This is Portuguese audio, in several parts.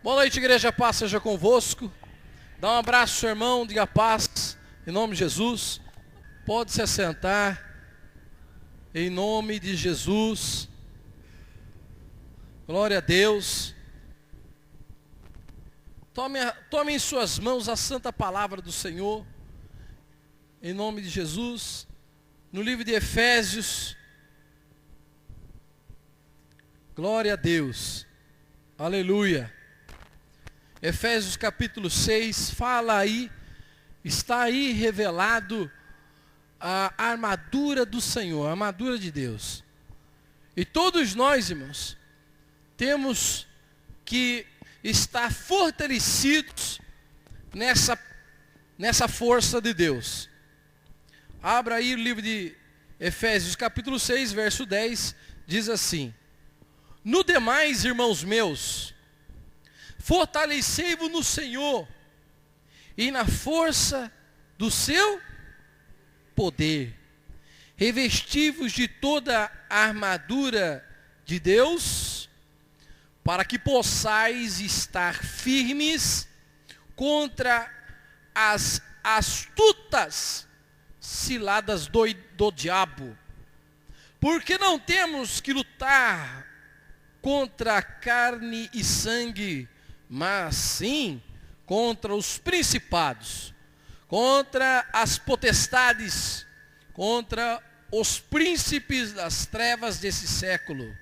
Boa noite, igreja, paz seja convosco. Dá um abraço ao seu irmão, diga paz, em nome de Jesus. Pode se assentar, em nome de Jesus. Glória a Deus. Tome em suas mãos a santa palavra do Senhor, em nome de Jesus. No livro de Efésios. Glória a Deus. Aleluia. Efésios capítulo 6, fala aí, está aí revelado a armadura do Senhor, a armadura de Deus. E todos nós, irmãos, temos que estar fortalecidos nessa força de Deus. Abra aí o livro de Efésios capítulo 6, verso 10, diz assim: No demais, irmãos meus, fortalecei-vos no Senhor e na força do seu poder. Revesti-vos de toda a armadura de Deus, para que possais estar firmes contra as astutas ciladas do diabo. Porque não temos que lutar contra a carne e sangue, mas sim contra os principados, contra as potestades, contra os príncipes das trevas desse século,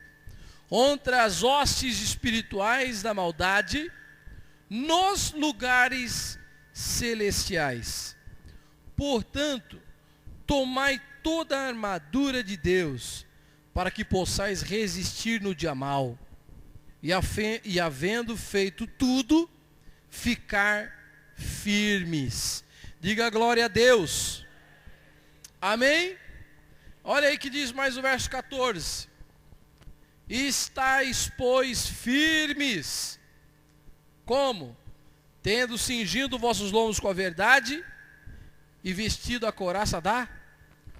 contra as hostes espirituais da maldade nos lugares celestiais. Portanto, tomai toda a armadura de Deus, para que possais resistir no dia mau, e havendo feito tudo, ficar firmes. Diga glória a Deus. Amém? Olha aí que diz mais o verso 14. Estais, pois, firmes. Como? Tendo cingido vossos lombos com a verdade e vestido a couraça da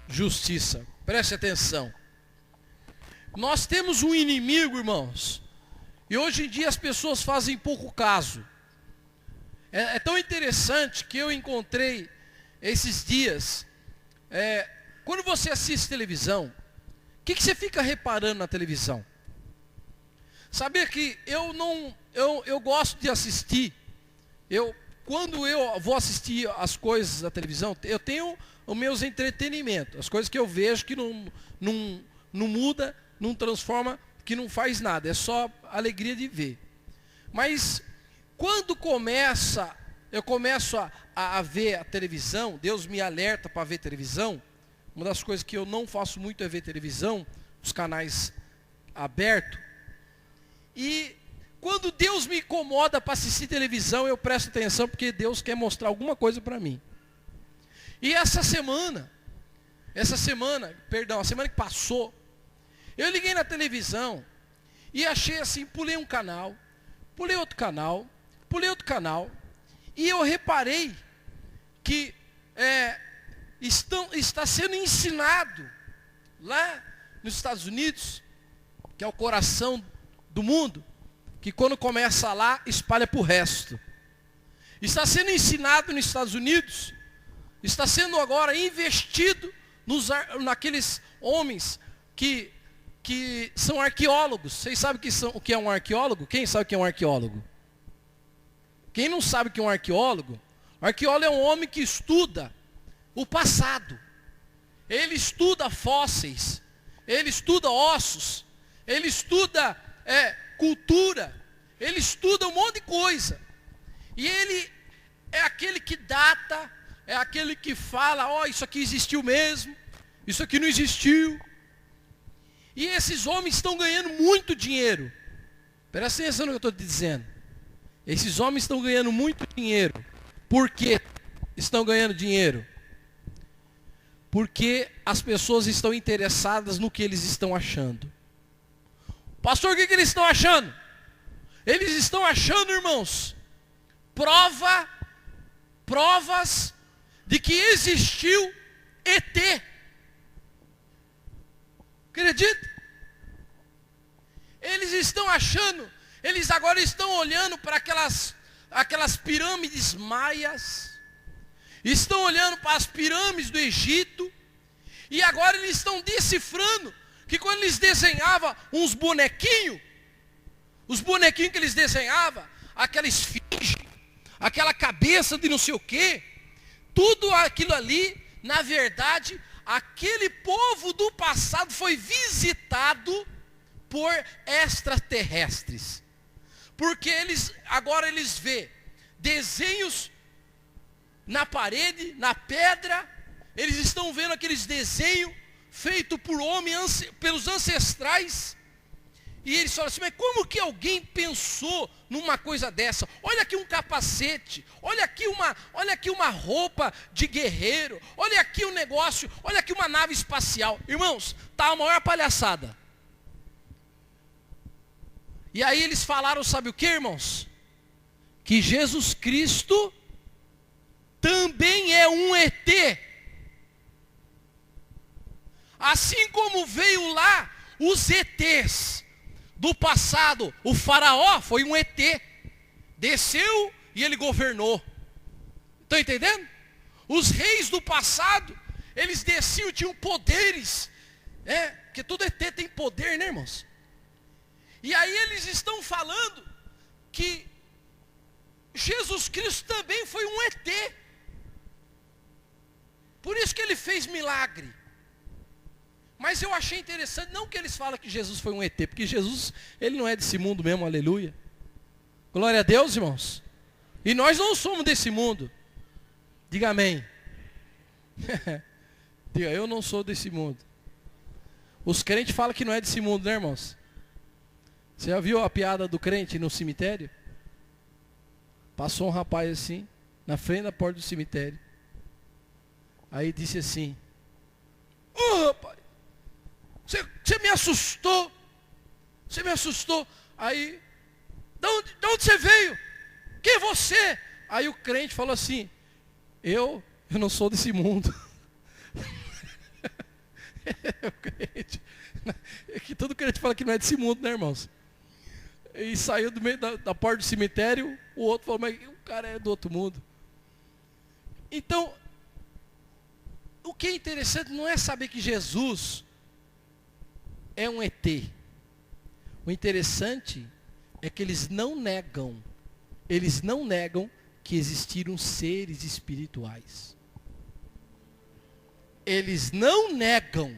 justiça. Preste atenção. Nós temos um inimigo, irmãos, e hoje em dia as pessoas fazem pouco caso. É tão interessante que eu encontrei esses dias, quando você assiste televisão, o que você fica reparando na televisão? Sabia que eu gosto de assistir, quando eu vou assistir as coisas da televisão, eu tenho os meus entretenimentos, as coisas que eu vejo que não muda, não transforma, que não faz nada, é só alegria de ver. Mas quando eu começo a ver a televisão, Deus me alerta para ver televisão. Uma das coisas que eu não faço muito é ver televisão, os canais abertos. E quando Deus me incomoda para assistir televisão, eu presto atenção, porque Deus quer mostrar alguma coisa para mim. E a semana que passou, eu liguei na televisão e achei assim, pulei um canal, pulei outro canal, e eu reparei que está sendo ensinado lá nos Estados Unidos, que é o coração do mundo, que quando começa lá, espalha para o resto. Está sendo ensinado nos Estados Unidos, está sendo agora investido naqueles homens que são arqueólogos. Vocês sabem o que é um arqueólogo? Quem sabe o que é um arqueólogo? Quem não sabe o que é um arqueólogo? O arqueólogo é um homem que estuda o passado. Ele estuda fósseis, ele estuda ossos, ele estuda cultura, ele estuda um monte de coisa. E ele é aquele que data, é aquele que fala, isso aqui existiu mesmo, isso aqui não existiu. E esses homens estão ganhando muito dinheiro. Presta atenção no que eu estou te dizendo. Esses homens estão ganhando muito dinheiro. Por que estão ganhando dinheiro? Porque as pessoas estão interessadas no que eles estão achando. Pastor, o que eles estão achando? Eles estão achando, irmãos, provas de que existiu ET. Acredita? Eles estão achando Eles agora estão olhando para aquelas pirâmides maias, estão olhando para as pirâmides do Egito, e agora eles estão decifrando que quando eles desenhavam uns bonequinhos, os bonequinhos que eles desenhavam, aquela esfinge, aquela cabeça de não sei o quê, tudo aquilo ali, na verdade, aquele povo do passado foi visitado por extraterrestres. Porque agora eles vê desenhos na parede, na pedra, eles estão vendo aqueles desenhos feitos por homens, pelos ancestrais, e eles falam assim, mas como que alguém pensou numa coisa dessa? Olha aqui um capacete, olha aqui uma roupa de guerreiro, olha aqui um negócio, olha aqui uma nave espacial. Irmãos, tá a maior palhaçada. E aí eles falaram, sabe o que, irmãos? Que Jesus Cristo também é um ET. Assim como veio lá os ETs do passado, o faraó foi um ET, desceu e ele governou. Estão entendendo? Os reis do passado, eles desciam, tinham poderes, porque todo ET tem poder, né, irmãos? E aí eles estão falando que Jesus Cristo também foi um ET. Por isso que ele fez milagre. Mas eu achei interessante, não que eles falam que Jesus foi um ET, porque Jesus, ele não é desse mundo mesmo, aleluia. Glória a Deus, irmãos. E nós não somos desse mundo. Diga amém. Diga, eu não sou desse mundo. Os crentes falam que não é desse mundo, né, irmãos? Você já viu a piada do crente no cemitério? Passou um rapaz assim, na frente da porta do cemitério. Aí disse assim, rapaz, você me assustou. Você me assustou. Aí, de onde você veio? Quem é você? Aí o crente falou assim, eu não sou desse mundo. Que todo crente fala que não é desse mundo, né, irmãos? E saiu do meio da porta do cemitério, o outro falou, mas o cara é do outro mundo. Então, o que é interessante não é saber que Jesus é um ET. O interessante é que eles não negam que existiram seres espirituais. Eles não negam.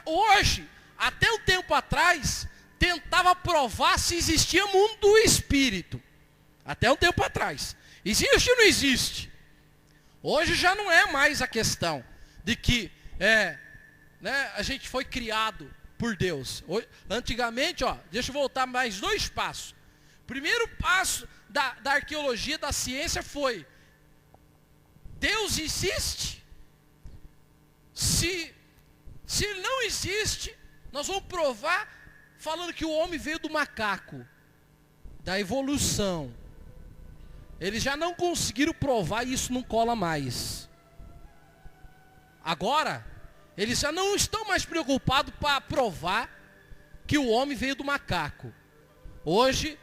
Hoje, até um tempo atrás, tentava provar se existia mundo do espírito. Até um tempo atrás. Existe ou não existe? Hoje já não é mais a questão de que a gente foi criado por Deus. Antigamente, deixa eu voltar mais 2 passos. Primeiro passo da arqueologia, da ciência foi: Deus existe? Se ele não existe, nós vamos provar falando que o homem veio do macaco, da evolução. Eles já não conseguiram provar e isso não cola mais. Agora, eles já não estão mais preocupados para provar que o homem veio do macaco. Hoje,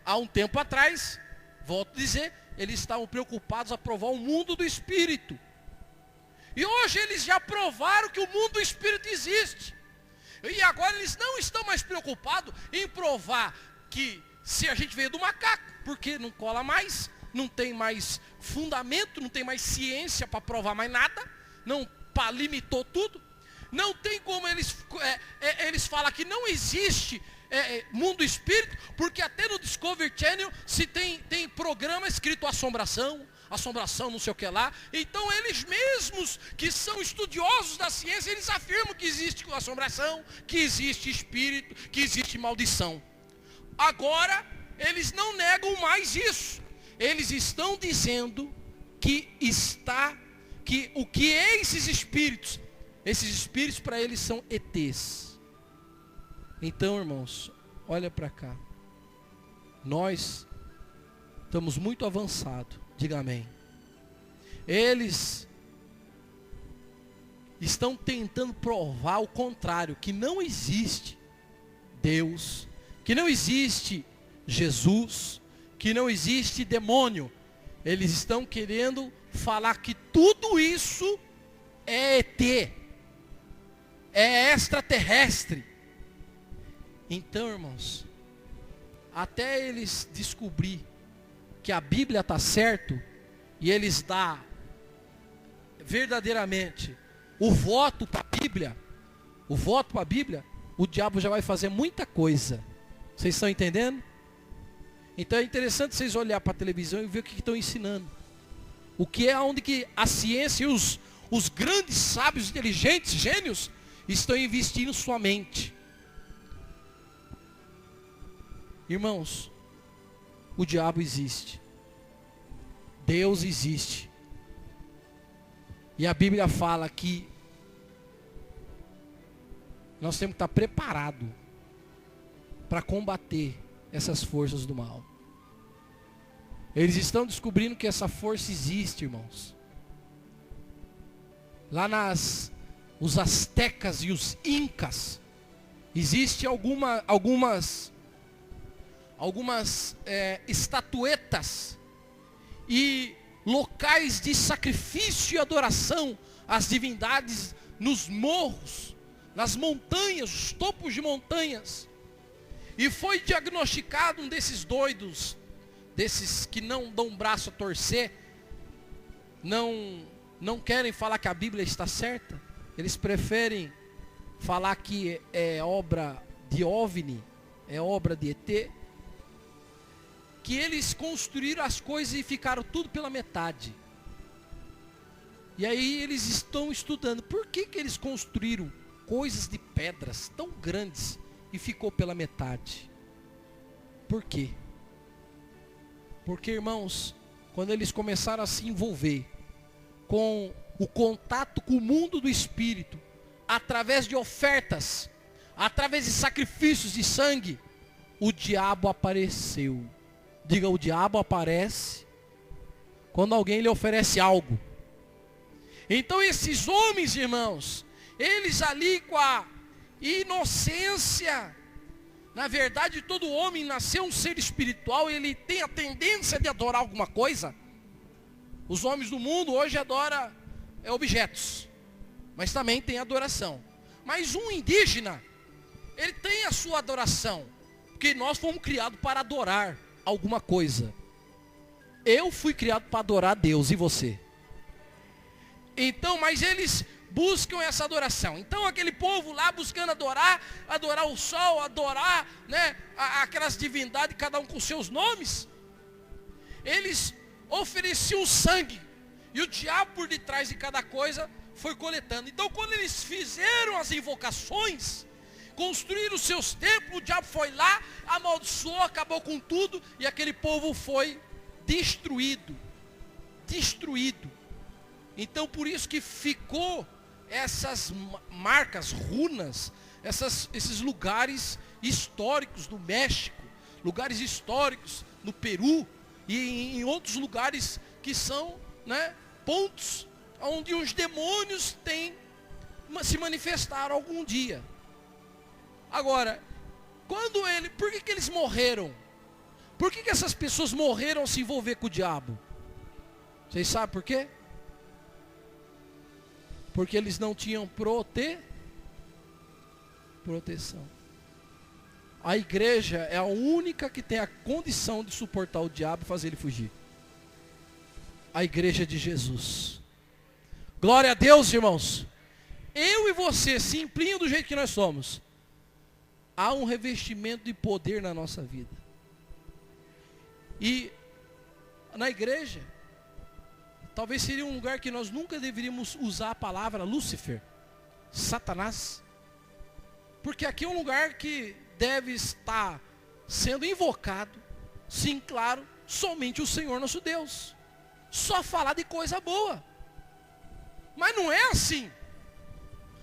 há um tempo atrás, volto a dizer, eles estavam preocupados a provar o mundo do espírito. E hoje eles já provaram que o mundo do espírito existe. E agora eles não estão mais preocupados em provar que se a gente veio do macaco, porque não cola mais, não tem mais fundamento, não tem mais ciência para provar mais nada, limitou tudo. Não tem como eles falam que não existe mundo espírito, porque até no Discovery Channel se tem programa escrito assombração não sei o que lá. Então eles mesmos que são estudiosos da ciência, eles afirmam que existe assombração, que existe espírito, que existe maldição. Agora eles não negam mais isso. Eles estão dizendo que o que é esses espíritos para eles são ETs. Então, irmãos, olha para cá. Nós estamos muito avançados. Diga amém. Eles estão tentando provar o contrário, que não existe Deus, que não existe Jesus, que não existe demônio. Eles estão querendo falar que tudo isso é ET, é extraterrestre. Então, irmãos, até eles descobrir que a Bíblia está certo, e eles dão verdadeiramente o voto para a Bíblia, o diabo já vai fazer muita coisa. Vocês estão entendendo? Então é interessante vocês olhar para a televisão e ver o que estão ensinando. O que é onde que a ciência e os grandes sábios, inteligentes, gênios, estão investindo sua mente. Irmãos, o diabo existe. Deus existe. E a Bíblia fala que nós temos que estar preparados para combater essas forças do mal. Eles estão descobrindo que essa força existe, irmãos. Lá os astecas e os incas, existe algumas estatuetas e locais de sacrifício e adoração às divindades nos morros, nas montanhas, os topos de montanhas. E foi diagnosticado um desses doidos, desses que não dão um braço a torcer, não querem falar que a Bíblia está certa. Eles preferem falar que é obra de OVNI, é obra de ET. Que eles construíram as coisas e ficaram tudo pela metade. E aí eles estão estudando por que eles construíram coisas de pedras tão grandes e ficou pela metade. Por quê? Porque, irmãos, quando eles começaram a se envolver com o contato com o mundo do espírito, através de ofertas, através de sacrifícios de sangue, o diabo apareceu. Diga, o diabo aparece quando alguém lhe oferece algo. Então esses homens, irmãos, eles ali com a inocência, na verdade todo homem nasceu um ser espiritual, ele tem a tendência de adorar alguma coisa. Os homens do mundo hoje adoram objetos, mas também tem adoração. Mas um indígena, ele tem a sua adoração, porque nós fomos criados para adorar alguma coisa. Eu fui criado para adorar a Deus, e você? Então, mas eles buscam essa adoração. Então aquele povo lá buscando adorar o sol, adorar, né, aquelas divindades, cada um com seus nomes. Eles ofereciam sangue, e o diabo por detrás de cada coisa foi coletando. Então quando eles fizeram as invocações, construíram os seus templos, o diabo foi lá, amaldiçoou, acabou com tudo, e aquele povo foi destruído. Então por isso que ficou essas marcas, runas, esses lugares históricos no México, lugares históricos no Peru, e em outros lugares que são, né, pontos onde os demônios se manifestaram algum dia. Agora, por que eles morreram? Por que essas pessoas morreram ao se envolver com o diabo? Vocês sabem por quê? Porque eles não tinham proteção. A igreja é a única que tem a condição de suportar o diabo e fazer ele fugir. A igreja de Jesus. Glória a Deus, irmãos. Eu e você, simplinho do jeito que nós somos, há um revestimento de poder na nossa vida. E na igreja, talvez seria um lugar que nós nunca deveríamos usar a palavra Lúcifer, Satanás. Porque aqui é um lugar que deve estar sendo invocado, sim, claro, somente o Senhor nosso Deus. Só falar de coisa boa. Mas não é assim.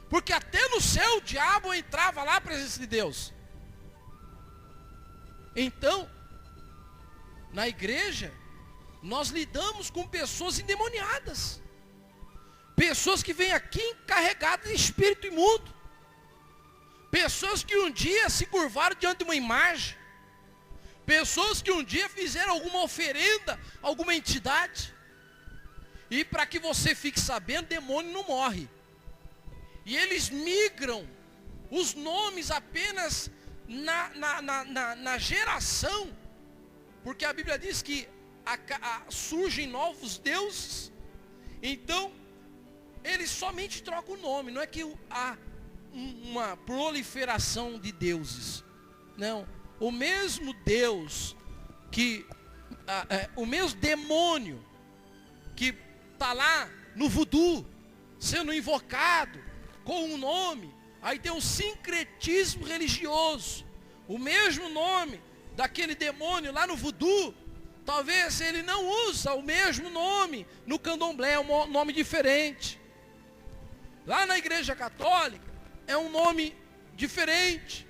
Porque até no céu o diabo entrava lá a presença de Deus. Então, na igreja, nós lidamos com pessoas endemoniadas. Pessoas que vêm aqui carregadas de espírito imundo. Pessoas que um dia se curvaram diante de uma imagem. Pessoas que um dia fizeram alguma oferenda, alguma entidade. E para que você fique sabendo, demônio não morre. E eles migram os nomes apenas na geração. Porque a Bíblia diz que surgem novos deuses. Então, eles somente trocam o nome. Não é que há uma proliferação de deuses. Não. O mesmo Deus o mesmo demônio que está lá no voodoo, sendo invocado com um nome, aí tem um sincretismo religioso. O mesmo nome daquele demônio lá no voodoo, talvez ele não usa o mesmo nome no candomblé, é um nome diferente. Lá na igreja católica, é um nome diferente.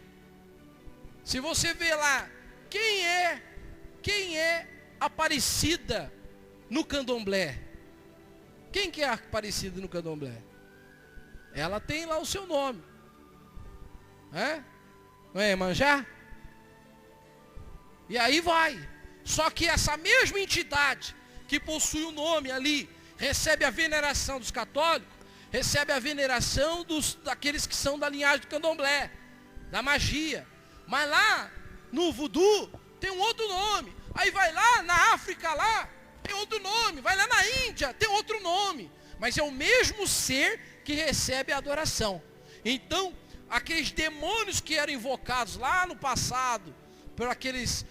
Se você vê lá, quem é Aparecida no candomblé? Quem que é Aparecida no candomblé? Ela tem lá o seu nome. Não é Iemanjá? E aí vai. Só que essa mesma entidade que possui o nome ali, recebe a veneração dos católicos, recebe a veneração daqueles que são da linhagem do candomblé, da magia. Mas lá no voodoo tem um outro nome. Aí vai lá na África lá, tem outro nome. Vai lá na Índia, tem outro nome. Mas é o mesmo ser que recebe a adoração. Então, aqueles demônios que eram invocados lá no passado, por aqueles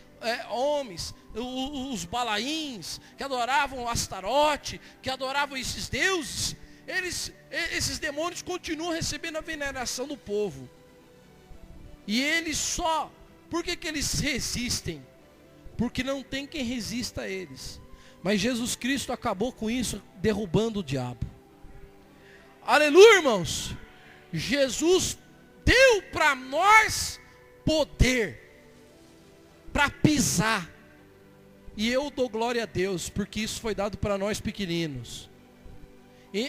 homens, os balaíns, que adoravam Astarote, que adoravam esses deuses, esses demônios continuam recebendo a veneração do povo. E eles por que eles resistem? Porque não tem quem resista a eles. Mas Jesus Cristo acabou com isso, derrubando o diabo. Aleluia, irmãos. Jesus deu para nós poder para pisar. E eu dou glória a Deus, porque isso foi dado para nós pequeninos.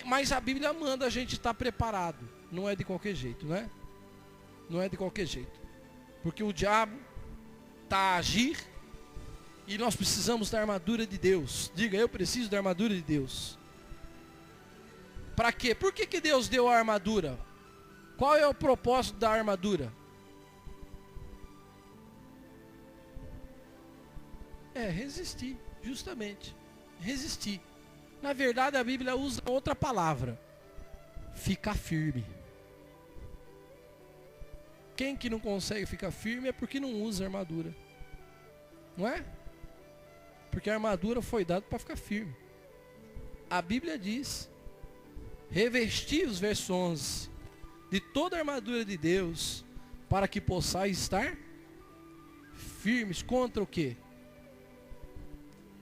Mas a Bíblia manda a gente estar preparado. Não é de qualquer jeito, né? Não é de qualquer jeito. Porque o diabo está a agir. E nós precisamos da armadura de Deus. Diga, eu preciso da armadura de Deus. Para quê? Por que Deus deu a armadura? Qual é o propósito da armadura? Resistir, justamente. Resistir. Na verdade, a Bíblia usa outra palavra. Ficar firme. Quem que não consegue ficar firme é porque não usa armadura. Não é? Porque a armadura foi dada para ficar firme. A Bíblia diz: revesti-os, verso 11, de toda a armadura de Deus, para que possais estar firmes contra o quê?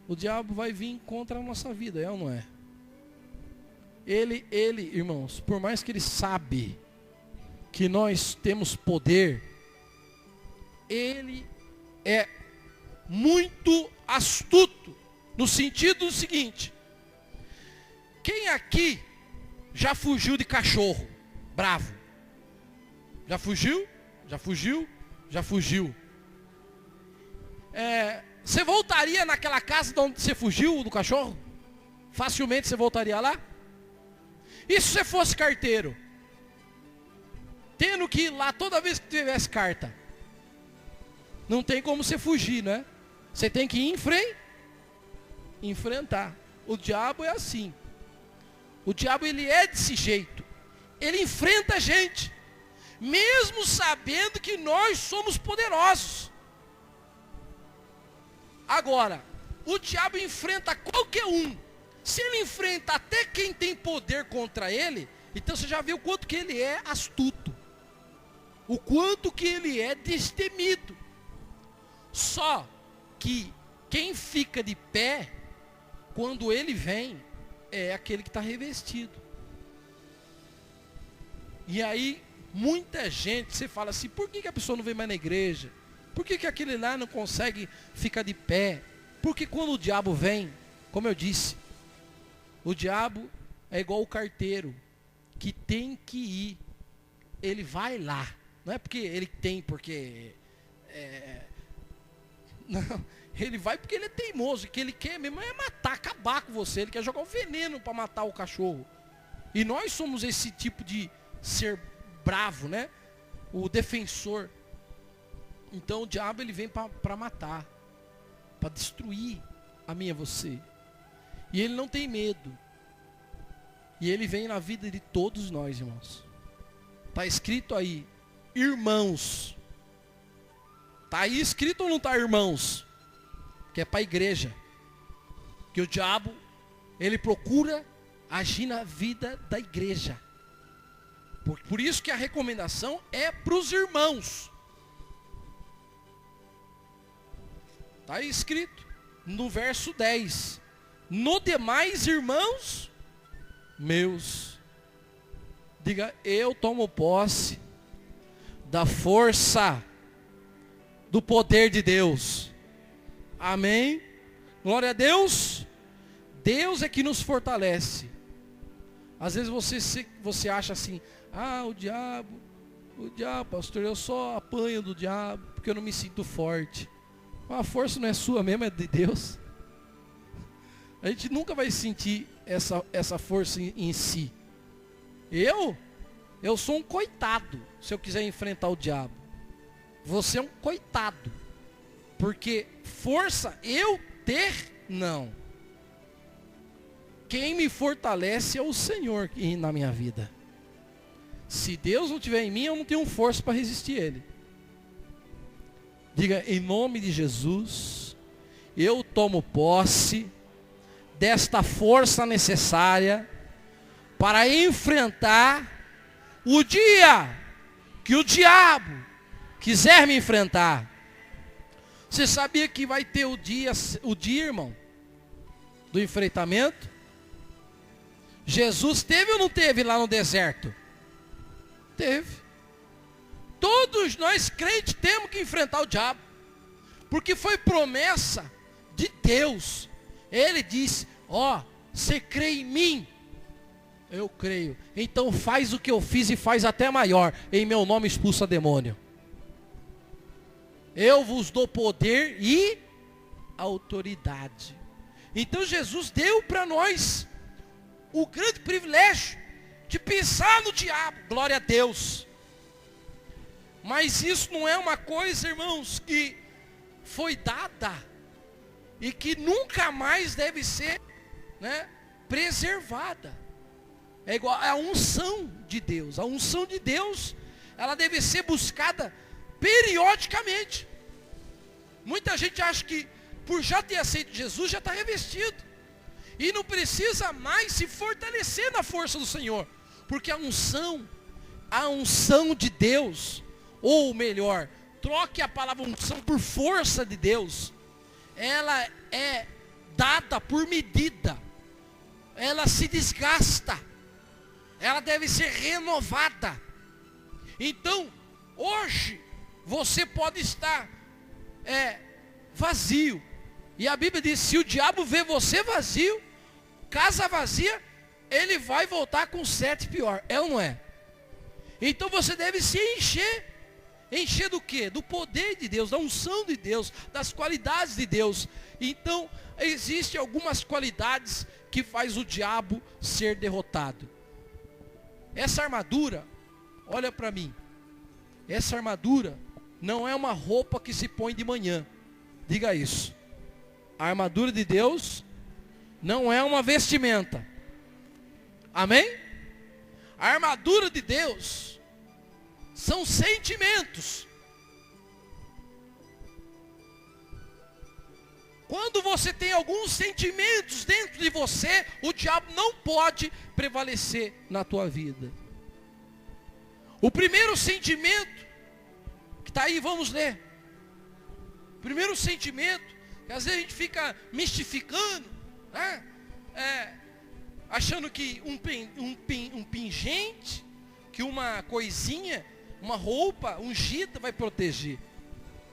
O diabo vai vir contra a nossa vida, é ou não é? Ele, irmãos, por mais que ele sabe que nós temos poder, ele é muito astuto, no sentido do seguinte: quem aqui já fugiu de cachorro bravo? Já fugiu? Já fugiu? Já fugiu? Você voltaria naquela casa de onde você fugiu do cachorro? Facilmente você voltaria lá? E se você fosse carteiro? Tendo que ir lá toda vez que tivesse carta? Não tem como você fugir, né? Você tem que enfrentar. O diabo é assim. O diabo, ele é desse jeito. Ele enfrenta a gente, mesmo sabendo que nós somos poderosos. Agora, o diabo enfrenta qualquer um. Se ele enfrenta até quem tem poder contra ele, então você já viu o quanto que ele é astuto. O quanto que ele é destemido. Só que quem fica de pé, quando ele vem, é aquele que está revestido. E aí, muita gente, você fala assim: por que a pessoa não vem mais na igreja? Por que aquele lá não consegue ficar de pé? Porque quando o diabo vem, como eu disse, o diabo é igual o carteiro, que tem que ir. Ele vai lá, Não é porque ele tem, porque... Não, ele vai porque ele é teimoso, que ele quer mesmo é matar, acabar com você. Ele quer jogar o veneno para matar o cachorro. E nós somos esse tipo de ser bravo, né? O defensor. Então o diabo ele vem para matar, para destruir a mim e você. E ele não tem medo. E ele vem na vida de todos nós, irmãos. Está escrito aí, irmãos. Está aí escrito ou não está, irmãos? Que é para a igreja. Que o diabo, ele procura agir na vida da igreja. Por isso que a recomendação é para os irmãos. Está aí escrito no verso 10. No demais, irmãos meus. Diga, eu tomo posse da força do poder de Deus. Amém? Glória a Deus. Deus é que nos fortalece. Às vezes você acha assim, o diabo, pastor, eu só apanho do diabo porque eu não me sinto forte. A força não é sua mesmo, é de Deus. A gente nunca vai sentir essa força em si. Eu sou um coitado se eu quiser enfrentar o diabo. Você é um coitado. Porque força eu ter, não. Quem me fortalece é o Senhor na minha vida. Se Deus não estiver em mim, eu não tenho força para resistir a Ele. Diga, em nome de Jesus, eu tomo posse desta força necessária para enfrentar o dia que o diabo quiser me enfrentar. Você sabia que vai ter o dia, irmão, do enfrentamento? Jesus teve ou não teve lá no deserto? Teve. Todos nós crentes temos que enfrentar o diabo, porque foi promessa de Deus. Ele disse, você crê em mim? Eu creio. Então faz o que eu fiz e faz até maior. Em meu nome expulsa demônio. Eu vos dou poder e autoridade. Então Jesus deu para nós o grande privilégio de pensar no diabo. Glória a Deus. Mas isso não é uma coisa, irmãos, que foi dada e que nunca mais deve ser, preservada. É igual a unção de Deus. A unção de Deus, ela deve ser buscada periodicamente. Muita gente acha que por já ter aceito Jesus já está revestido e não precisa mais se fortalecer na força do Senhor, porque a unção de Deus, ou melhor, troque a palavra unção por força de Deus, ela é dada por medida, ela se desgasta, ela deve ser renovada. Então, hoje, você pode estar vazio, e a Bíblia diz, se o diabo vê você vazio, casa vazia, ele vai voltar com 7 pior, é ou não é? Então você deve se encher do quê? Do poder de Deus, da unção de Deus, das qualidades de Deus. Então, existem algumas qualidades que faz o diabo ser derrotado. Essa armadura, olha para mim, essa armadura não é uma roupa que se põe de manhã. Diga isso. A armadura de Deus não é uma vestimenta. Amém? A armadura de Deus são sentimentos. Quando você tem alguns sentimentos dentro de você, o diabo não pode prevalecer na tua vida. O primeiro sentimento, que está aí, vamos ler. O primeiro sentimento, que às vezes a gente fica mistificando, achando que um pingente, que uma coisinha, uma roupa ungida vai proteger.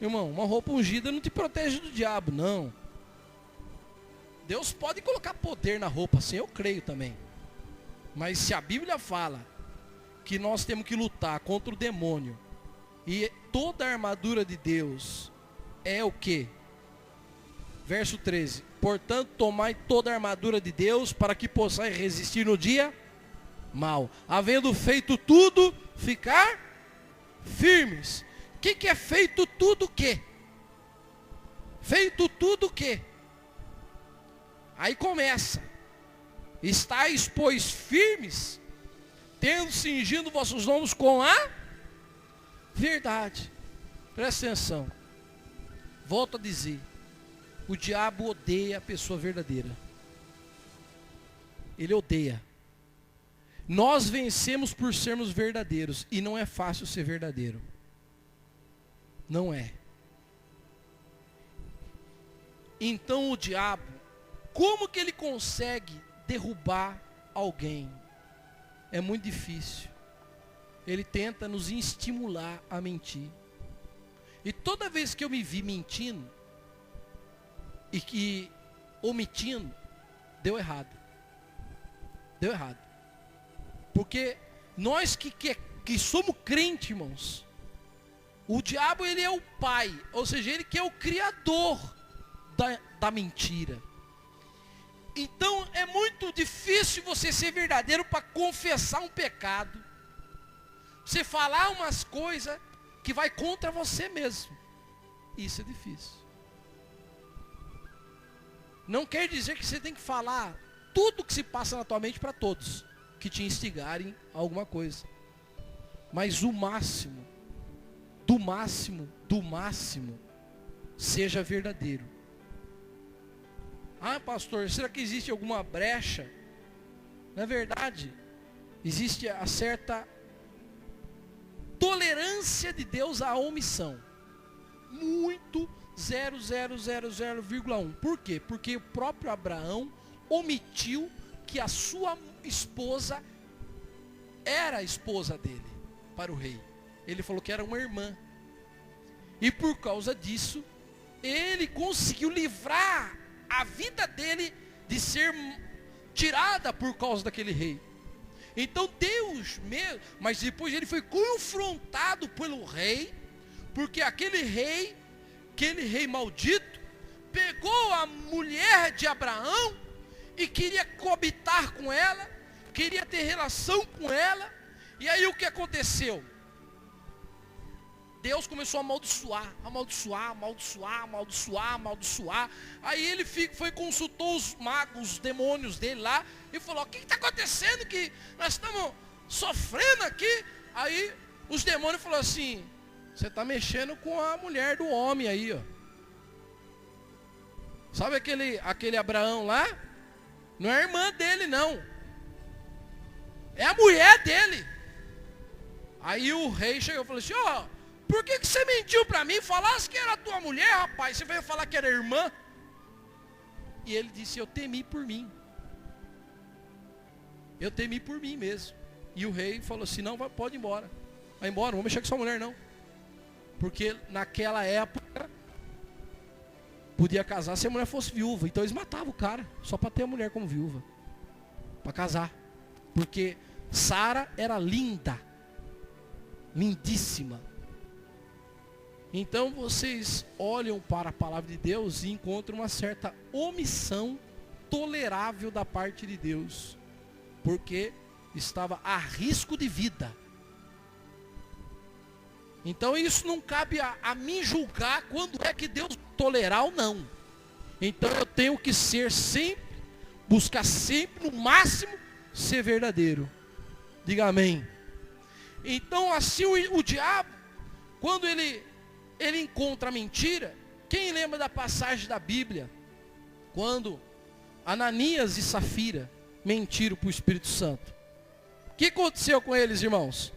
Irmão, uma roupa ungida não te protege do diabo, não. Deus pode colocar poder na roupa, assim, eu creio também. Mas se a Bíblia fala que nós temos que lutar contra o demônio E toda a armadura de Deus é o quê? Verso 13. Portanto, tomai toda a armadura de Deus para que possais resistir no dia mal. Havendo feito tudo, ficar firmes. O que é feito tudo o quê? Feito tudo o quê? Aí começa. Estais, pois, firmes, tendo cingido vossos lombos com a verdade. Presta atenção. Volto a dizer. O diabo odeia a pessoa verdadeira. Ele odeia. Nós vencemos por sermos verdadeiros. E não é fácil ser verdadeiro. Não é. Então o diabo, como que ele consegue derrubar alguém? É muito difícil. Ele tenta nos estimular a mentir. E toda vez que eu me vi mentindo, e que omitindo, deu errado. Deu errado. Porque nós que somos crentes, irmãos, o diabo, ele é o pai, ou seja, ele que é o criador da mentira. Então é muito difícil você ser verdadeiro para confessar um pecado. Você falar umas coisas que vai contra você mesmo. Isso é difícil. Não quer dizer que você tem que falar tudo que se passa na tua mente para todos que te instigarem a alguma coisa. Mas o máximo, do máximo, seja verdadeiro. Ah, pastor, será que existe alguma brecha? Na verdade, existe a certa tolerância de Deus à omissão. Muito 0,000,1. Por quê? Porque o próprio Abraão omitiu que a sua esposa era a esposa dele para o rei. Ele falou que era uma irmã. E por causa disso, ele conseguiu livrar a vida dele de ser tirada por causa daquele rei. Então Deus mesmo, mas depois ele foi confrontado pelo rei, porque aquele rei maldito, pegou a mulher de Abraão e queria coabitar com ela, queria ter relação com ela. E aí o que aconteceu? Deus começou a amaldiçoar. Aí ele consultou os magos, os demônios dele lá, e falou: o que está acontecendo que nós estamos sofrendo aqui? Aí os demônios falaram assim: você está mexendo com a mulher do homem aí, ó. Sabe aquele Abraão lá? Não é a irmã dele, não. É a mulher dele. Aí o rei chegou e falou assim: ó, por que você mentiu para mim? Falasse que era tua mulher, rapaz. Você veio falar que era irmã. E ele disse: eu temi por mim. Eu temi por mim mesmo. E o rei falou assim: não, pode ir embora. Vai embora, não vou mexer com sua mulher não. Porque naquela época podia casar se a mulher fosse viúva. Então eles matavam o cara só para ter a mulher como viúva, para casar. Porque Sara era linda, lindíssima. Então vocês olham para a palavra de Deus e encontram uma certa omissão tolerável da parte de Deus, porque estava a risco de vida. Então isso não cabe a mim julgar quando é que Deus tolerar ou não. Então eu tenho que ser sempre, buscar sempre no máximo ser verdadeiro. Diga amém. Então assim o diabo, quando ele encontra a mentira, quem lembra da passagem da Bíblia, quando Ananias e Safira mentiram para o Espírito Santo? O que aconteceu com eles, irmãos?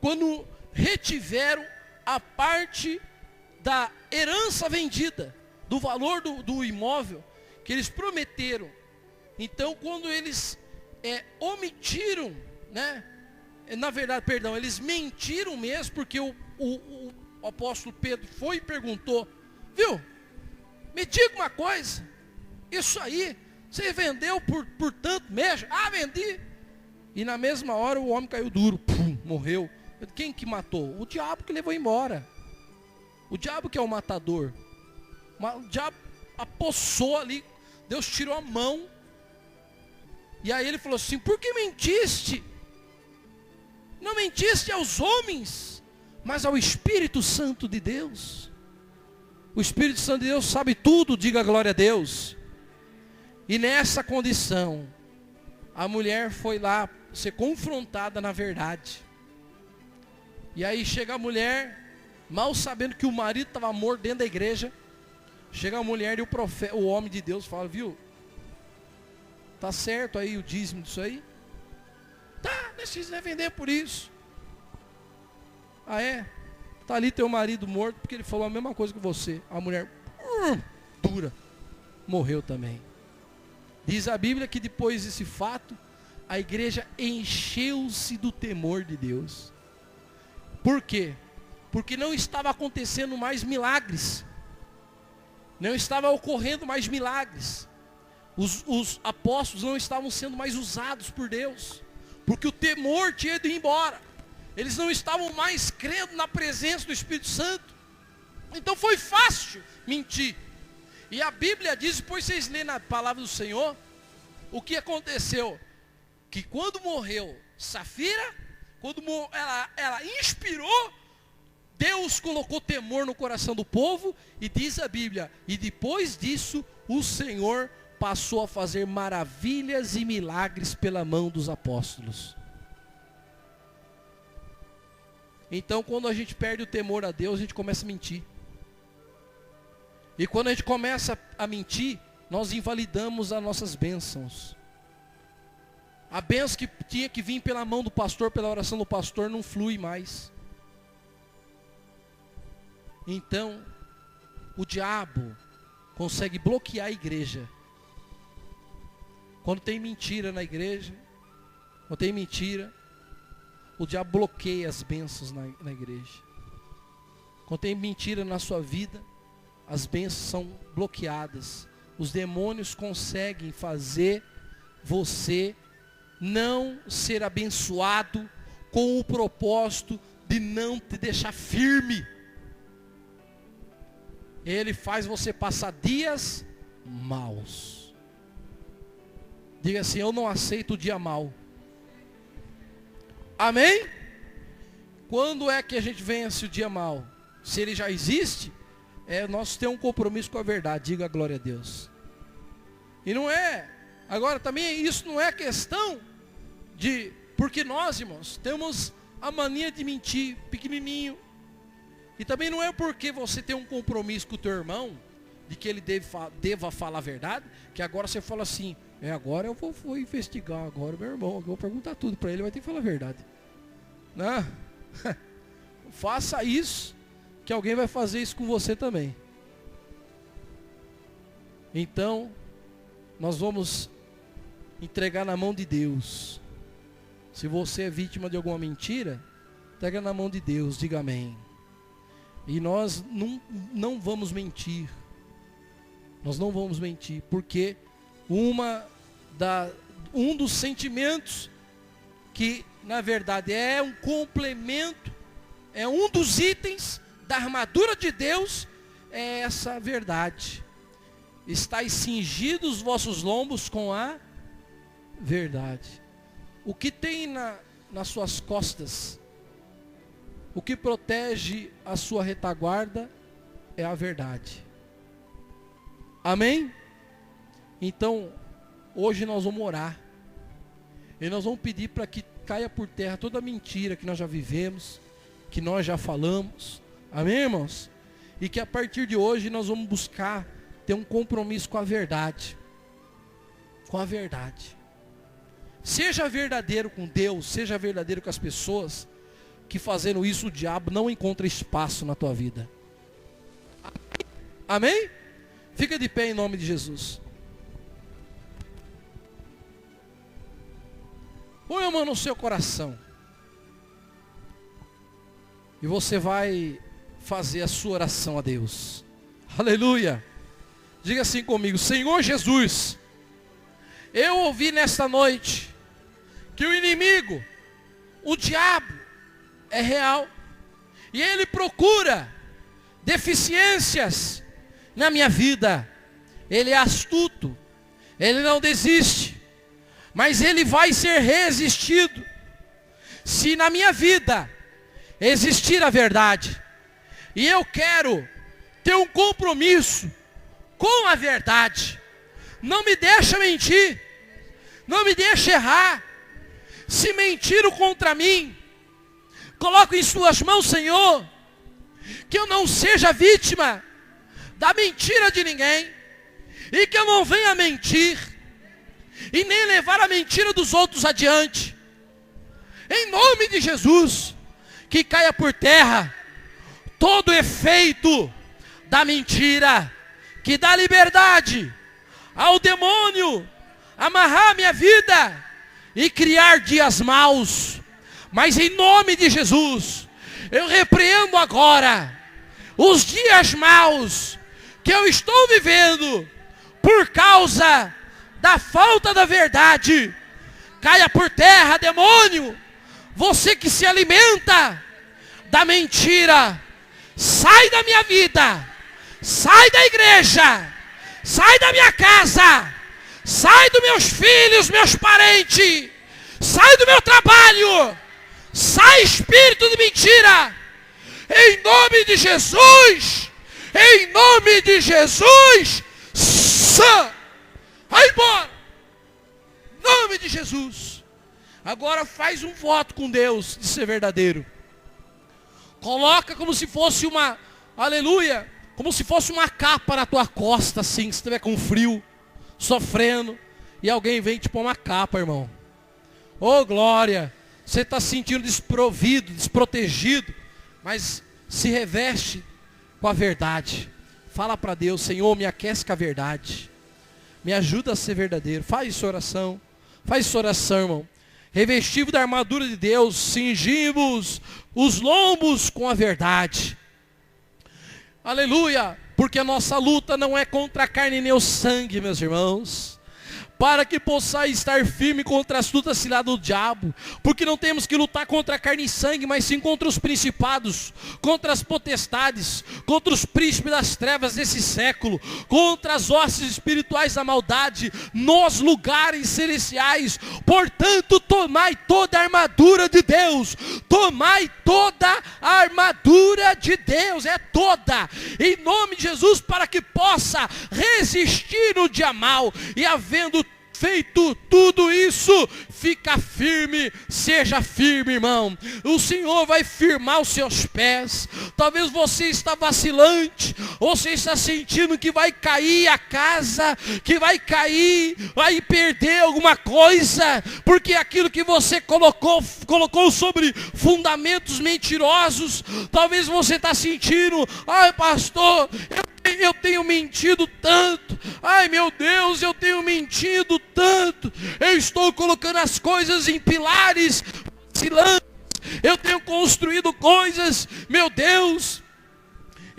Quando retiveram a parte da herança vendida, do valor do imóvel que eles prometeram. Então quando eles omitiram, né? Na verdade, perdão, eles mentiram mesmo, porque o apóstolo Pedro foi e perguntou: viu, me diga uma coisa, isso aí, você vendeu por tanto mesmo? Ah, vendi. E na mesma hora o homem caiu duro, pum, morreu. Quem que matou? O diabo que levou embora. O diabo que é o matador. O diabo apossou ali. Deus tirou a mão. E aí ele falou assim: por que mentiste? Não mentiste aos homens, mas ao Espírito Santo de Deus. O Espírito Santo de Deus sabe tudo, diga glória a Deus. E nessa condição, a mulher foi lá ser confrontada na verdade. E aí chega a mulher, mal sabendo que o marido estava morto dentro da igreja. Chega a mulher e o homem de Deus fala: viu, tá certo aí o dízimo disso aí? Tá, precisa vender por isso. Ah é? Tá ali teu marido morto porque ele falou a mesma coisa que você. A mulher, dura, morreu também. Diz a Bíblia que depois desse fato, a igreja encheu-se do temor de Deus. Por quê? Porque não estava acontecendo mais milagres. Não estava ocorrendo mais milagres. Os apóstolos não estavam sendo mais usados por Deus. Porque o temor tinha ido embora. Eles não estavam mais crendo na presença do Espírito Santo. Então foi fácil mentir. E a Bíblia diz, depois vocês lêem na palavra do Senhor, o que aconteceu. Que quando morreu Safira, quando ela inspirou, Deus colocou temor no coração do povo. E diz a Bíblia, e depois disso o Senhor passou a fazer maravilhas e milagres pela mão dos apóstolos. Então quando a gente perde o temor a Deus, a gente começa a mentir. E quando a gente começa a mentir, nós invalidamos as nossas bênçãos. A bênção que tinha que vir pela mão do pastor, pela oração do pastor, não flui mais. Então, o diabo consegue bloquear a igreja. Quando tem mentira na igreja, quando tem mentira, o diabo bloqueia as bênçãos na igreja. Quando tem mentira na sua vida, as bênçãos são bloqueadas. Os demônios conseguem fazer você não ser abençoado com o propósito de não te deixar firme. Ele faz você passar dias maus. Diga assim: eu não aceito o dia mau. Amém? Quando é que a gente vence o dia mau? Se ele já existe, nós temos um compromisso com a verdade. Diga a glória a Deus. E não é, agora também isso não é questão de, porque nós, irmãos, temos a mania de mentir pequenininho. E também não é porque você tem um compromisso com o teu irmão, de que ele deva falar a verdade, que agora você fala assim: agora eu vou investigar agora meu irmão, eu vou perguntar tudo para ele, vai ter que falar a verdade. Não, faça isso, que alguém vai fazer isso com você também. Então, nós vamos entregar na mão de Deus. Se você é vítima de alguma mentira, entrega na mão de Deus, diga amém. E nós não vamos mentir. Nós não vamos mentir, porque um dos sentimentos que na verdade é um complemento, é um dos itens da armadura de Deus, é essa verdade. Estais cingidos os vossos lombos com a verdade. O que tem nas suas costas, o que protege a sua retaguarda é a verdade. Amém? Então, hoje nós vamos orar. E nós vamos pedir para que caia por terra toda mentira que nós já vivemos, que nós já falamos. Amém, irmãos? E que a partir de hoje nós vamos buscar ter um compromisso com a verdade. Com a verdade. Seja verdadeiro com Deus, seja verdadeiro com as pessoas, que fazendo isso o diabo não encontra espaço na tua vida. Amém? Fica de pé em nome de Jesus. Põe a mão no seu coração. E você vai fazer a sua oração a Deus. Aleluia. Diga assim comigo: Senhor Jesus, eu ouvi nesta noite que o inimigo, o diabo, é real. E ele procura deficiências na minha vida. Ele é astuto, ele não desiste, mas ele vai ser resistido. Se na minha vida existir a verdade, e eu quero ter um compromisso com a verdade, não me deixa mentir, não me deixa errar. Se mentiram contra mim, coloco em suas mãos, Senhor, que eu não seja vítima da mentira de ninguém, e que eu não venha mentir, e nem levar a mentira dos outros adiante. Em nome de Jesus, que caia por terra todo efeito da mentira, que dá liberdade ao demônio amarrar minha vida e criar dias maus. Mas em nome de Jesus, eu repreendo agora os dias maus que eu estou vivendo por causa da falta da verdade. Caia por terra, demônio, você que se alimenta da mentira, sai da minha vida, sai da igreja, sai da minha casa, sai dos meus filhos, meus parentes, sai do meu trabalho, sai espírito de mentira, em nome de Jesus, em nome de Jesus, vai embora, em nome de Jesus. Agora faz um voto com Deus de ser verdadeiro. Coloca como se fosse uma, aleluia, como se fosse uma capa na tua costa, assim, se estiver com frio, sofrendo, e alguém vem te pôr uma capa, irmão. Oh glória, você está se sentindo desprovido, desprotegido, mas se reveste com a verdade. Fala para Deus, Senhor, me aquece com a verdade, me ajuda a ser verdadeiro. Faz essa oração, irmão. Revestido da armadura de Deus, cingimos os lombos com a verdade. Aleluia, porque a nossa luta não é contra a carne nem o sangue, meus irmãos, para que possais estar firme contra as astutas ciladas do diabo, porque não temos que lutar contra a carne e sangue, mas sim contra os principados, contra as potestades, contra os príncipes das trevas desse século, contra as hostes espirituais da maldade, nos lugares celestiais. Portanto, tomai toda a armadura de Deus, tomai toda a armadura de Deus, é toda, em nome de Jesus, para que possa resistir no dia mau, e havendo feito tudo isso, fica firme, seja firme, irmão. O Senhor vai firmar os seus pés. Talvez você está vacilante, ou você está sentindo que vai cair a casa, que vai cair, vai perder alguma coisa, porque aquilo que você colocou sobre fundamentos mentirosos. Talvez você está sentindo, ai pastor, eu tenho mentido tanto, ai meu Deus, eu tenho mentido tanto, eu estou colocando as coisas em pilares vacilantes, eu tenho construído coisas, meu Deus,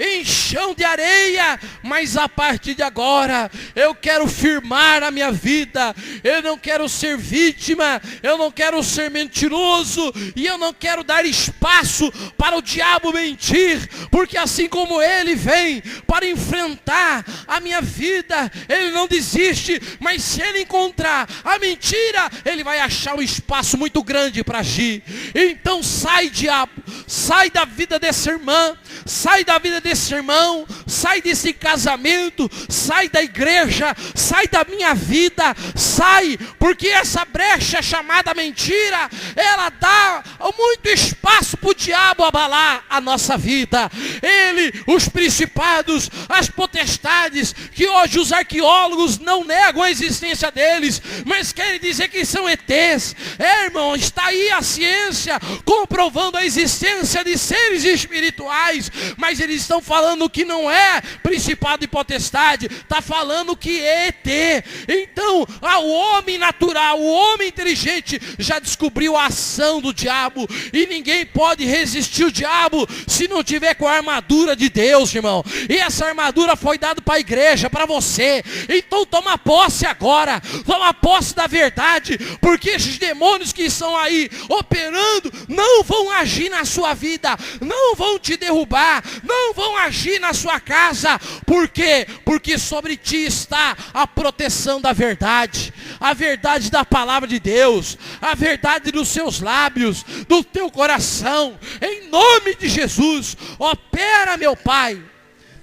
em chão de areia, mas a partir de agora, eu quero firmar a minha vida, eu não quero ser vítima, eu não quero ser mentiroso, e eu não quero dar espaço para o diabo mentir, porque assim como ele vem para enfrentar a minha vida, ele não desiste, mas se ele encontrar a mentira, ele vai achar um espaço muito grande para agir. Então sai, diabo, sai da vida dessa irmã, sai da vida desse irmão, sai desse casamento, sai da igreja, sai da minha vida, sai, porque essa brecha chamada mentira, ela dá muito espaço para o diabo abalar a nossa vida. Ele, os principados, as potestades, que hoje os arqueólogos não negam a existência deles, mas querem dizer que são ETs. Irmão, está aí a ciência comprovando a existência de seres espirituais, mas eles estão estão falando que não é principado e potestade, está falando que é ET. Então, o homem natural, o homem inteligente já descobriu a ação do diabo, e ninguém pode resistir o diabo se não tiver com a armadura de Deus, irmão. E essa armadura foi dada para a igreja, para você. Então toma posse agora, toma posse da verdade, porque esses demônios que estão aí operando não vão agir na sua vida, não vão te derrubar, não vão agir na sua casa. Por quê? Porque sobre ti está a proteção da verdade, a verdade da palavra de Deus, a verdade dos seus lábios, do teu coração. Em nome de Jesus, opera, meu Pai,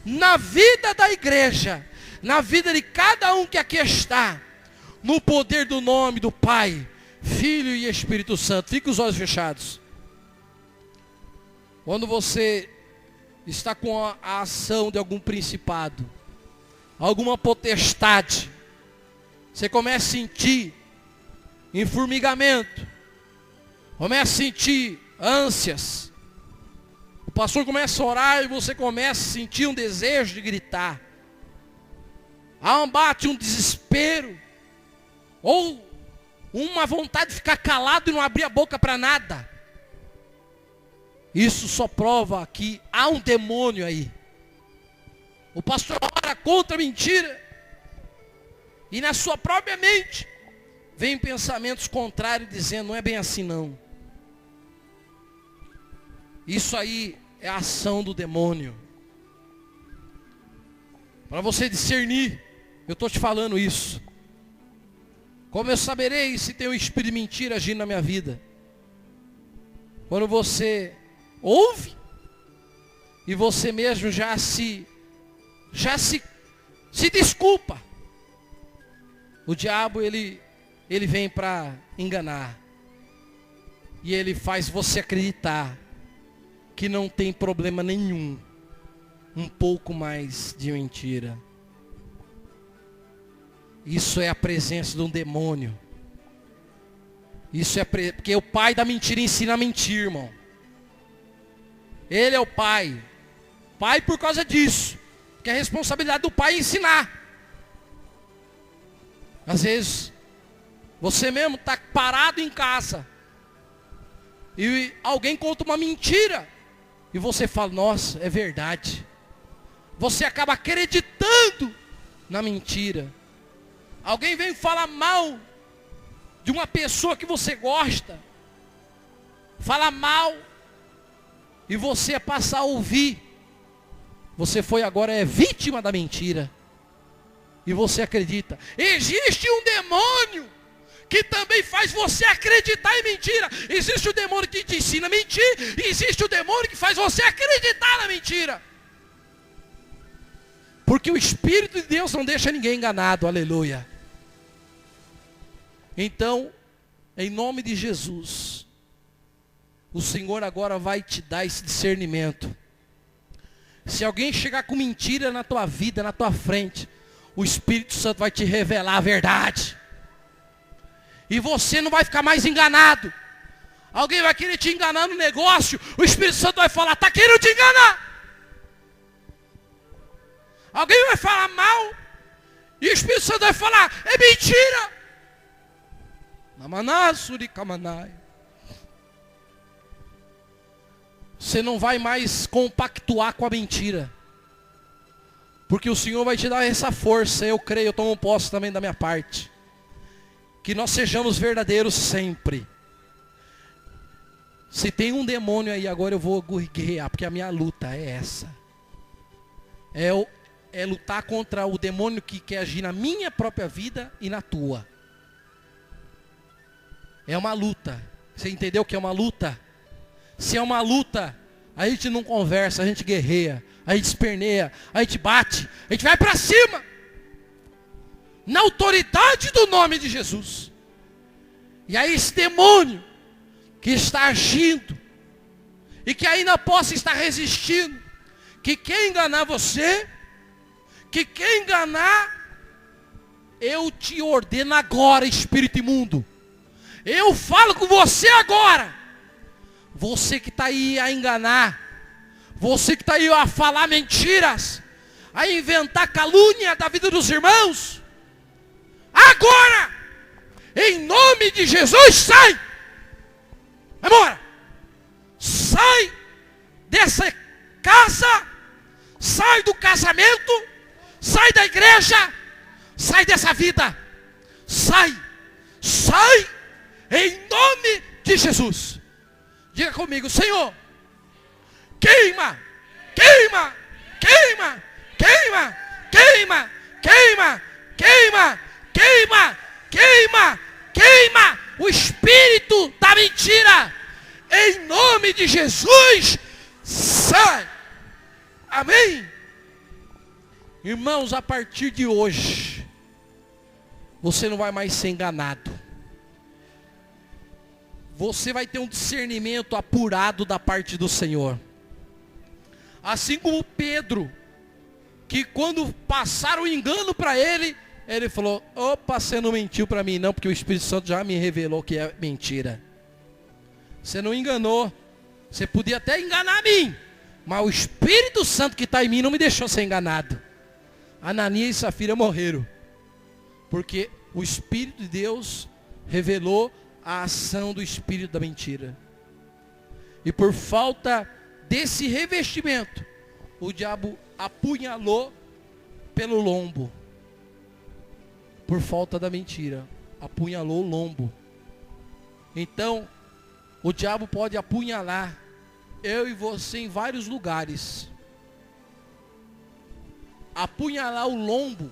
na vida da igreja, na vida de cada um que aqui está, no poder do nome do Pai, Filho e Espírito Santo. Fique os olhos fechados. Quando você está com a ação de algum principado, alguma potestade, você começa a sentir enformigamento, começa a sentir ânsias, o pastor começa a orar e você começa a sentir um desejo de gritar, há um bate, um desespero, ou uma vontade de ficar calado e não abrir a boca para nada. Isso só prova que há um demônio aí. O pastor ora contra a mentira, e na sua própria mente vem pensamentos contrários dizendo, não é bem assim não. Isso aí é a ação do demônio. Para você discernir, eu estou te falando isso. Como eu saberei se tem um espírito de mentira agindo na minha vida? Quando você ouve e você mesmo já se desculpa. O diabo ele vem para enganar, e ele faz você acreditar que não tem problema nenhum, um pouco mais de mentira. Isso é a presença de um demônio. Isso é porque o pai da mentira ensina a mentir, irmão. Ele é o pai. Pai por causa disso. Porque a responsabilidade do pai é ensinar. Às vezes, você mesmo está parado em casa, e alguém conta uma mentira, e você fala, nossa, é verdade. Você acaba acreditando na mentira. Alguém vem falar mal de uma pessoa que você gosta, fala mal, e você passa a ouvir. Você foi agora vítima da mentira. E você acredita. Existe um demônio que também faz você acreditar em mentira. Existe o demônio que te ensina a mentir, e existe o demônio que faz você acreditar na mentira. Porque o Espírito de Deus não deixa ninguém enganado, aleluia. Então, em nome de Jesus, o Senhor agora vai te dar esse discernimento. Se alguém chegar com mentira na tua vida, na tua frente, o Espírito Santo vai te revelar a verdade. E você não vai ficar mais enganado. Alguém vai querer te enganar no negócio, o Espírito Santo vai falar, está querendo te enganar. Alguém vai falar mal, e o Espírito Santo vai falar, é mentira. Você não vai mais compactuar com a mentira. Porque o Senhor vai te dar essa força, eu creio, eu tomo posse também da minha parte. Que nós sejamos verdadeiros sempre. Se tem um demônio aí, agora eu vou guerrear, porque a minha luta é essa. É lutar contra o demônio que quer agir na minha própria vida e na tua. É uma luta. Você entendeu que é uma luta? Se é uma luta, a gente não conversa, a gente guerreia, a gente esperneia, a gente bate, a gente vai para cima. Na autoridade do nome de Jesus. E aí esse demônio que está agindo, e que ainda possa estar resistindo, que quer enganar você, que quer enganar, eu te ordeno agora, espírito imundo. Eu falo com você agora. Você que está aí a enganar, Você que está aí a falar mentiras, a inventar calúnia da vida dos irmãos, agora, em nome de Jesus, sai! Vai embora! Sai dessa casa, sai do casamento, sai da igreja, sai dessa vida, sai, sai, em nome de Jesus. Diga comigo: Senhor, queima, queima, queima, queima, queima, queima, queima, queima, queima, queima o espírito da mentira, em nome de Jesus, sai. Amém? Irmãos, a partir de hoje, você não vai mais ser enganado. Você vai ter um discernimento apurado da parte do Senhor. Assim como Pedro, que quando passaram o engano para ele, ele falou: opa, você não mentiu para mim não, porque o Espírito Santo já me revelou que é mentira. Você não enganou. Você podia até enganar a mim, mas o Espírito Santo que está em mim não me deixou ser enganado. Ananias e Safira morreram, porque o Espírito de Deus revelou a ação do espírito da mentira. E por falta desse revestimento, o diabo apunhalou pelo lombo. Por falta da mentira, apunhalou o lombo. Então, o diabo pode apunhalar eu e você em vários lugares. Apunhalar o lombo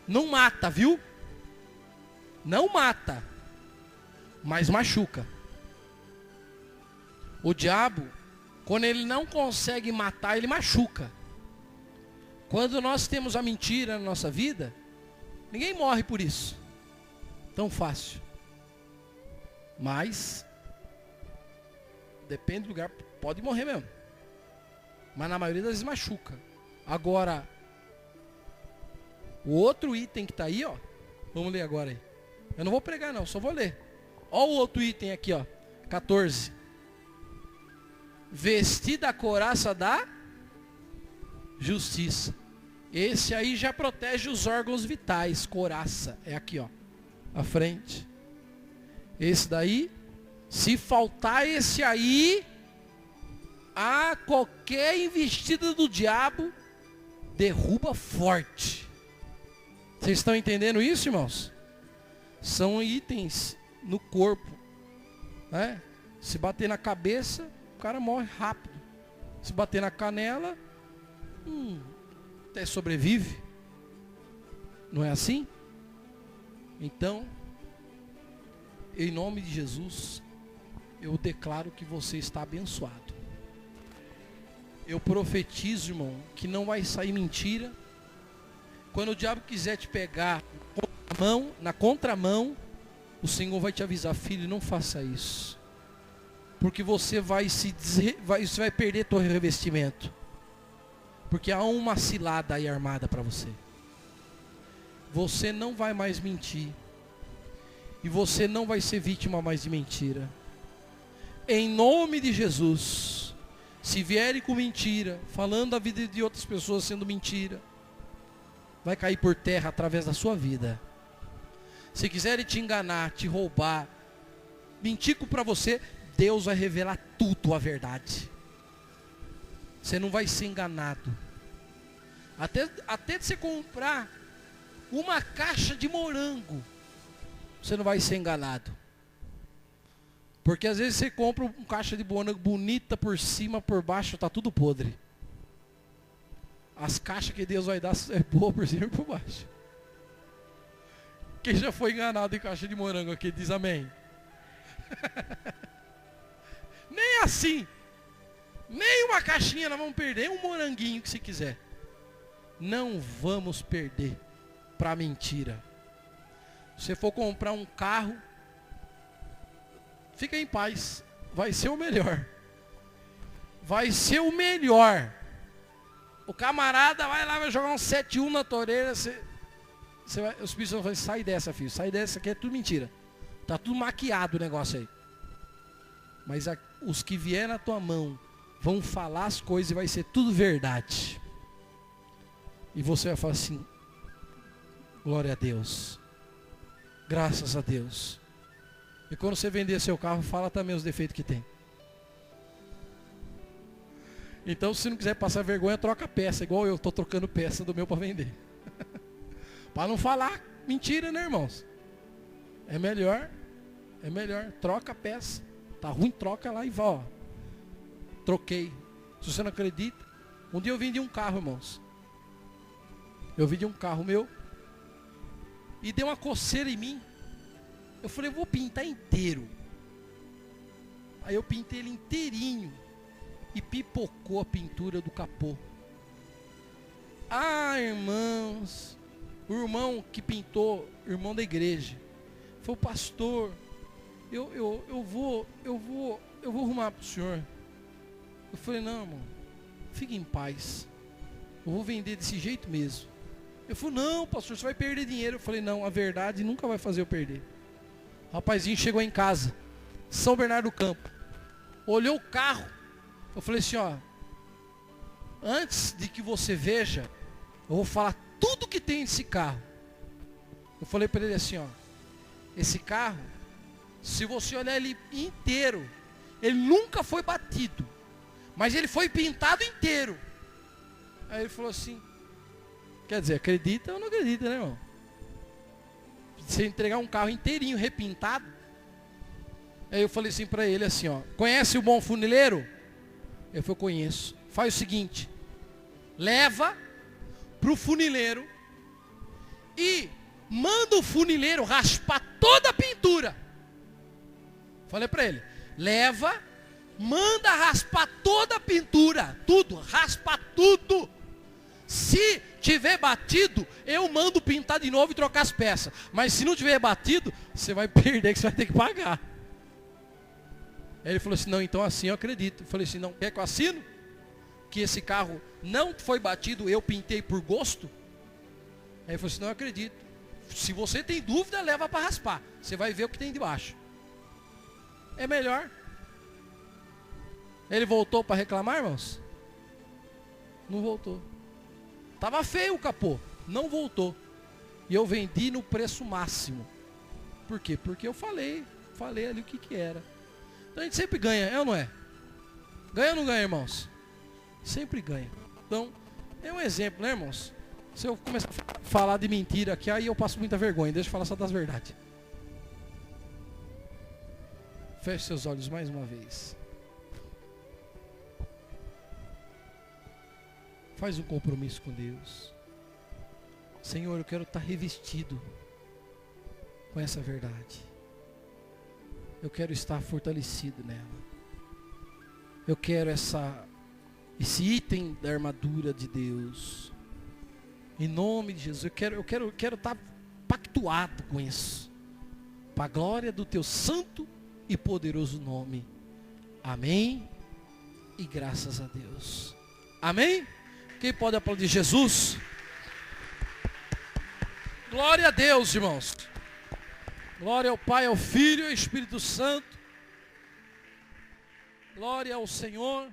não mata, viu? Não mata, mas machuca. O diabo, quando ele não consegue matar, ele machuca. Quando nós temos a mentira na nossa vida, ninguém morre por isso. Tão fácil. Mas, depende do lugar, pode morrer mesmo. Mas na maioria das vezes machuca. Agora, o outro item que está aí, ó. Vamos ler agora aí. Eu não vou pregar não, só vou ler. Olha o outro item aqui, ó. 14. Vestida a couraça da justiça. Esse aí já protege os órgãos vitais. Couraça, é aqui, ó, à frente. Esse daí, se faltar esse aí, a qualquer investida do diabo derruba forte. Vocês estão entendendo isso, irmãos? São itens no corpo, né? Se bater na cabeça, o cara morre rápido. Se bater na canela, até sobrevive. Não é assim? Então, em nome de Jesus, eu declaro que você está abençoado. Eu profetizo, irmão, que não vai sair mentira. Quando o diabo quiser te pegar na contramão, o Senhor vai te avisar: filho, não faça isso, porque você você vai perder teu revestimento, porque há uma cilada aí armada para você. Você não vai mais mentir, e você não vai ser vítima mais de mentira. Em nome de Jesus, se vierem com mentira, falando a vida de outras pessoas sendo mentira, vai cair por terra através da sua vida. Se quiserem te enganar, te roubar, mentir para você, Deus vai revelar tudo a verdade. Você não vai ser enganado. Até de você comprar uma caixa de morango, você não vai ser enganado. Porque às vezes você compra uma caixa de morango bonita por cima, por baixo está tudo podre. As caixas que Deus vai dar é boa por cima e por baixo. Quem já foi enganado em caixa de morango aqui diz amém. Nem assim. Nem uma caixinha nós vamos perder. Um moranguinho que se quiser. Não vamos perder para mentira. Se você for comprar um carro, fica em paz. Vai ser o melhor. Vai ser o melhor. O camarada vai lá, vai jogar um 7-1 na tua orelha. Os bichos vão sai dessa, filho. Sai dessa, aqui é tudo mentira. Tá tudo maquiado o negócio aí. Mas os que vier na tua mão vão falar as coisas e vai ser tudo verdade. E você vai falar assim: glória a Deus, graças a Deus. E quando você vender seu carro, fala também os defeitos que tem. Então, se não quiser passar vergonha, troca a peça, igual eu estou trocando peça do meu para vender. Para não falar mentira, né, irmãos? É melhor, troca a peça. Tá ruim, troca lá e vá, ó. Troquei. Se você não acredita, um dia eu vendi um carro, irmãos. Eu vendi um carro meu e deu uma coceira em mim. Eu falei, eu vou pintar inteiro. Aí eu pintei ele inteirinho e pipocou a pintura do capô. Ah, irmãos, o irmão que pintou, irmão da igreja, foi o pastor. Eu vou arrumar para o senhor. Eu falei, não, irmão, fique em paz. Eu vou vender desse jeito mesmo. Ele falou, não, pastor, você vai perder dinheiro. Eu falei, não, a verdade nunca vai fazer eu perder. O rapazinho chegou em casa, São Bernardo do Campo, olhou o carro. Eu falei assim, ó, antes de que você veja, eu vou falar tudo que tem nesse carro. Eu falei para ele assim, ó, esse carro, se você olhar ele inteiro, ele nunca foi batido, mas ele foi pintado inteiro. Aí ele falou assim, quer dizer, acredita ou não acredita, né, irmão? Você entregar um carro inteirinho repintado. Aí eu falei assim para ele assim, ó, conhece o bom funileiro? Eu falei, conheço. Faz o seguinte, leva pro funileiro e manda o funileiro raspar toda a pintura. Falei para ele, leva, manda raspar toda a pintura, tudo, raspa tudo. Se tiver batido, eu mando pintar de novo e trocar as peças. Mas se não tiver batido, você vai perder, que você vai ter que pagar. Aí ele falou assim, não, então assim eu acredito. Eu falei assim, não, quer que eu assino? Que esse carro não foi batido, eu pintei por gosto? Aí ele falou assim, não, eu acredito. Se você tem dúvida, leva para raspar. Você vai ver o que tem debaixo. É melhor. Ele voltou para reclamar, irmãos? Não voltou. Tava feio o capô, não voltou. E eu vendi no preço máximo. Por quê? Porque eu falei ali o que era. Então a gente sempre ganha, é ou não é? Ganha ou não ganha, irmãos? Sempre ganha. Então, é um exemplo, né, irmãos? Se eu começar a falar de mentira aqui, aí eu passo muita vergonha. Deixa eu falar só das verdades. Feche seus olhos mais uma vez. Faz um compromisso com Deus. Senhor, eu quero estar revestido com essa verdade. Eu quero estar fortalecido nela. Eu quero esse item da armadura de Deus. Em nome de Jesus, eu quero estar pactuado com isso. Para a glória do teu santo e poderoso nome. Amém. E graças a Deus. Amém. Quem pode aplaudir Jesus? Glória a Deus, irmãos. Glória ao Pai, ao Filho e ao Espírito Santo. Glória ao Senhor.